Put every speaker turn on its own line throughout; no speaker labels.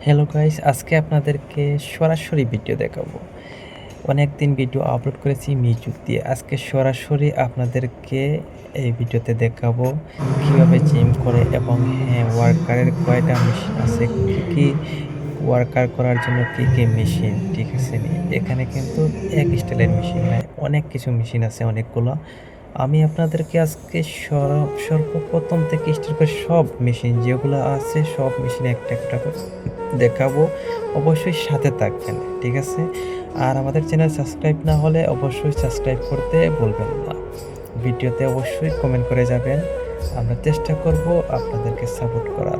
Hello guys, আজকে আপনাদেরকে সরাসরি ভিডিও দেখাবো। অনেকদিন ভিডিও আপলোড করেছি মিউজিক দিয়ে। আজকে সরাসরি আপনাদেরকে এই ভিডিওতে দেখাবো কিভাবে জিম করে এবং ওয়ার্কারের কয়টা মেশিন আছে, কি ওয়ার্কার করার জন্য কি মেশিন, ঠিক আছে নি? এখানে কিন্তু এক স্টাইলের মেশিন নাই, অনেক কিছু মেশিন আছে অনেকগুলো। আমি আপনাদেরকে আজকে সর্বপ্রথম থেকে স্টার্ট করে সব মেশিন যেগুলো আছে সব মেশিন একটা করে দেখাবো। অবশ্যই সাথে থাকবেন, ঠিক আছে? আর আমাদের চ্যানেল সাবস্ক্রাইব না হলে অবশ্যই সাবস্ক্রাইব করতে ভুলবেন না। ভিডিওতে অবশ্যই কমেন্ট করে যাবেন। আমরা চেষ্টা করব আপনাদেরকে সাপোর্ট করার।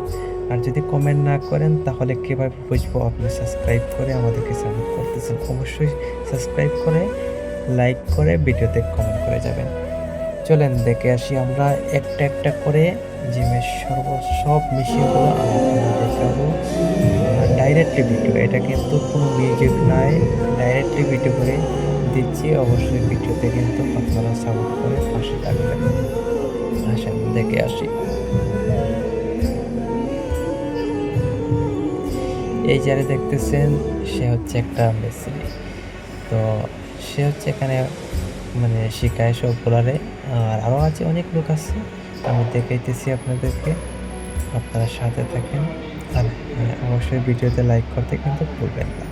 আর যদি কমেন্ট না করেন তাহলে কিভাবে বুঝবো আপনি সাবস্ক্রাইব করে আমাদেরকে সাপোর্ট করতেছেন? অবশ্যই সাবস্ক্রাইব করে, লাইক করে, ভিডিওতে কমেন্ট করে যাবেন। চলেন দেখে আসি আমরা একটা করে জিমের সব মেশিনগুলো আমি আপনাদের দেখাবো। ডাইরেক্টলি ভিডিও, এটা কিন্তু কোনো মিউজিক নাই, ডাইরেক্টলি ভিডিও করে দিচ্ছি। অবশ্যই ভিডিওতে কিন্তু আপনারা সাপোর্ট করে পাশে থাকবেন। আসেন দেখে আসি। এই যারা দেখতেছেন সে হচ্ছে একটা মিস্ত্রি। তো সে হচ্ছে এখানে মানে শিখায় সবগুলারে। আর আরও আছে, অনেক লোক আছে, আমি দেখাইতেছি আপনাদেরকে। আপনারা সাথে থাকেন। আর অবশ্যই ভিডিওতে লাইক করতে কিন্তু ভুলবেন না।